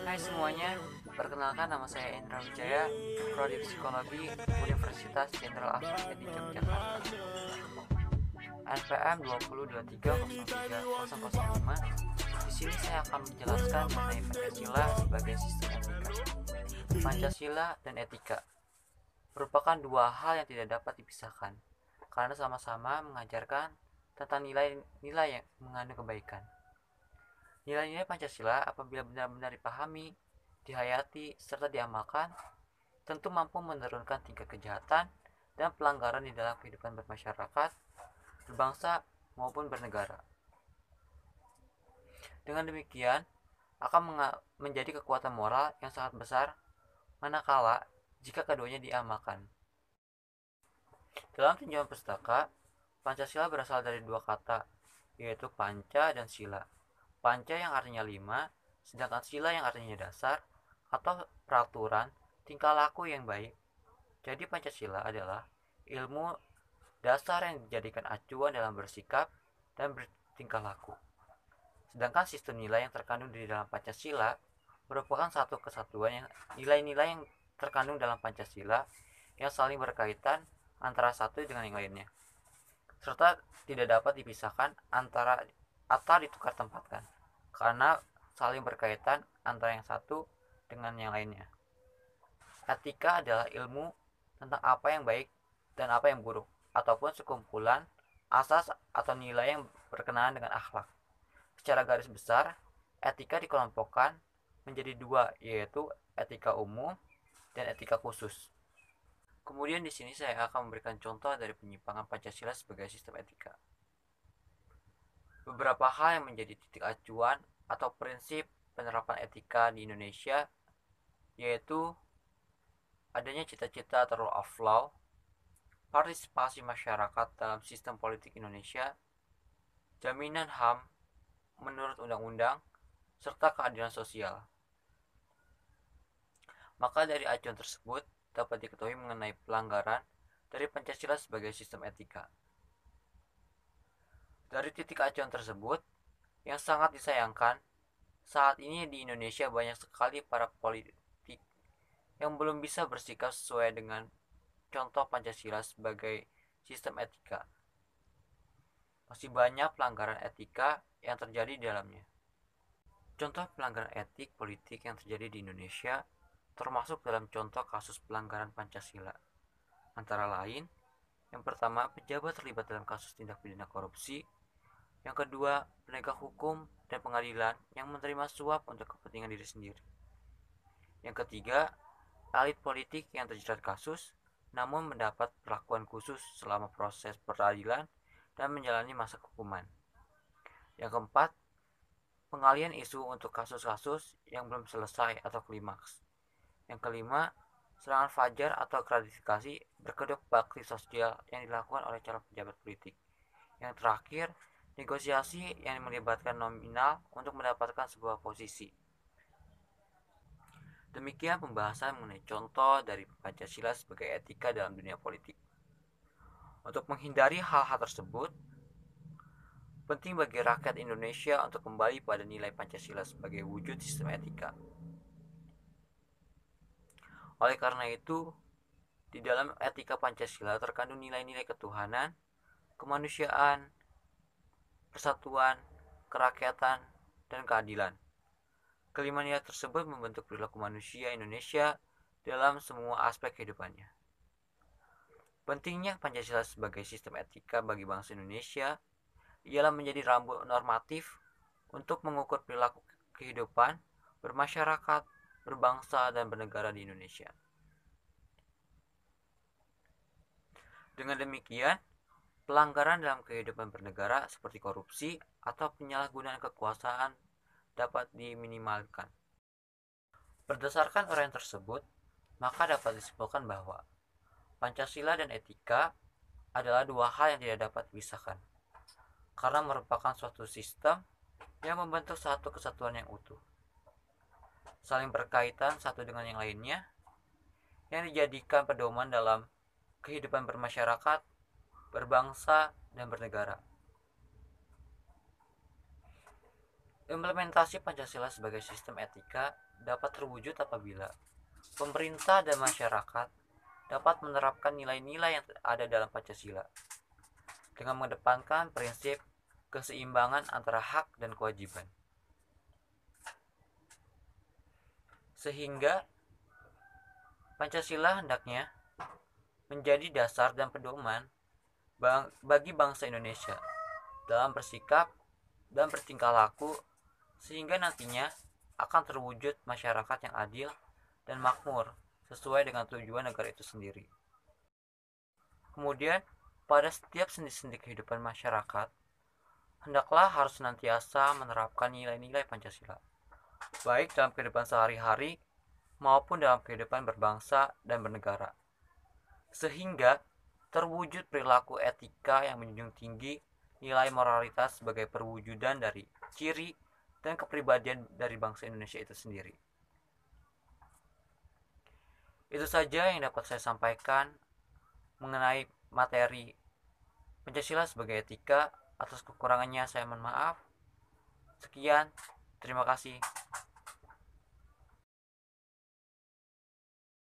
Hai semuanya, perkenalkan nama saya Indra Wijaya, Prodi Psikologi Universitas Jenderal Ahmad Yani Yogyakarta. NPM 2023030005. Di sini saya akan menjelaskan mengenai Pancasila sebagai sistem etika. Pancasila dan etika merupakan dua hal yang tidak dapat dipisahkan, karena sama-sama mengajarkan tentang nilai-nilai yang mengandung kebaikan. Nilai-nilai Pancasila apabila benar-benar dipahami, dihayati, serta diamalkan, tentu mampu menurunkan tingkat kejahatan dan pelanggaran di dalam kehidupan bermasyarakat, berbangsa, maupun bernegara. Dengan demikian, akan menjadi kekuatan moral yang sangat besar manakala jika keduanya diamalkan. Dalam tinjauan pustaka, Pancasila berasal dari dua kata, yaitu panca dan sila. Panca yang artinya 5, sedangkan sila yang artinya dasar atau peraturan tingkah laku yang baik. Jadi Pancasila adalah ilmu dasar yang dijadikan acuan dalam bersikap dan bertingkah laku. Sedangkan sistem nilai yang terkandung di dalam Pancasila merupakan satu kesatuan yang nilai-nilai yang terkandung dalam Pancasila yang saling berkaitan antara satu dengan yang lainnya, serta tidak dapat dipisahkan antara atau ditukar tempatkan, karena saling berkaitan antara yang satu dengan yang lainnya. Etika adalah ilmu tentang apa yang baik dan apa yang buruk, ataupun sekumpulan asas atau nilai yang berkenaan dengan akhlak. Secara garis besar, etika dikelompokkan menjadi dua, yaitu etika umum dan etika khusus. Kemudian di sini saya akan memberikan contoh dari penyimpangan Pancasila sebagai sistem etika. Beberapa hal yang menjadi titik acuan atau prinsip penerapan etika di Indonesia, yaitu adanya cita-cita atau rule of law, partisipasi masyarakat dalam sistem politik Indonesia, jaminan HAM menurut undang-undang, serta keadilan sosial. Maka dari acuan tersebut dapat diketahui mengenai pelanggaran dari Pancasila sebagai sistem etika. Dari titik acuan tersebut, yang sangat disayangkan, saat ini di Indonesia banyak sekali para politik yang belum bisa bersikap sesuai dengan contoh Pancasila sebagai sistem etika. Masih banyak pelanggaran etika yang terjadi di dalamnya. Contoh pelanggaran etik politik yang terjadi di Indonesia termasuk dalam contoh kasus pelanggaran Pancasila. Antara lain, yang pertama, pejabat terlibat dalam kasus tindak pidana korupsi. Yang kedua, penegak hukum dan pengadilan yang menerima suap untuk kepentingan diri sendiri. Yang ketiga, elit politik yang terjerat kasus namun mendapat perlakuan khusus selama proses peradilan dan menjalani masa hukuman. Yang keempat, pengalian isu untuk kasus-kasus yang belum selesai atau klimaks. Yang kelima, serangan fajar atau gratifikasi berkedok bakti sosial yang dilakukan oleh calon pejabat politik. Yang terakhir, negosiasi yang melibatkan nominal untuk mendapatkan sebuah posisi. Demikian pembahasan mengenai contoh dari Pancasila sebagai etika dalam dunia politik. Untuk menghindari hal-hal tersebut, penting bagi rakyat Indonesia untuk kembali pada nilai Pancasila sebagai wujud sistem etika. Oleh karena itu, di dalam etika Pancasila terkandung nilai-nilai ketuhanan, kemanusiaan, persatuan, kerakyatan, dan keadilan. Kelima nilai tersebut membentuk perilaku manusia Indonesia dalam semua aspek kehidupannya. Pentingnya Pancasila sebagai sistem etika bagi bangsa Indonesia ialah menjadi rambu normatif untuk mengukur perilaku kehidupan bermasyarakat, berbangsa, dan bernegara di Indonesia. Dengan demikian, pelanggaran dalam kehidupan bernegara seperti korupsi atau penyalahgunaan kekuasaan dapat diminimalkan. Berdasarkan uraian tersebut, maka dapat disimpulkan bahwa Pancasila dan etika adalah dua hal yang tidak dapat dipisahkan, karena merupakan suatu sistem yang membentuk satu kesatuan yang utuh, saling berkaitan satu dengan yang lainnya, yang dijadikan pedoman dalam kehidupan bermasyarakat, berbangsa, dan bernegara. Implementasi Pancasila sebagai sistem etika dapat terwujud apabila pemerintah dan masyarakat dapat menerapkan nilai-nilai yang ada dalam Pancasila dengan mengedepankan prinsip keseimbangan antara hak dan kewajiban. Sehingga Pancasila hendaknya menjadi dasar dan pedoman bagi bangsa Indonesia dalam bersikap dan bertingkah laku, sehingga nantinya akan terwujud masyarakat yang adil dan makmur sesuai dengan tujuan negara itu sendiri. Kemudian, pada setiap sendi-sendi kehidupan masyarakat, hendaklah harus senantiasa menerapkan nilai-nilai Pancasila, baik dalam kehidupan sehari-hari maupun dalam kehidupan berbangsa dan bernegara, sehingga terwujud perilaku etika yang menjunjung tinggi nilai moralitas sebagai perwujudan dari ciri dan kepribadian dari bangsa Indonesia itu sendiri. Itu saja yang dapat saya sampaikan mengenai materi Pancasila sebagai etika. Atas kekurangannya saya mohon maaf. Sekian, terima kasih.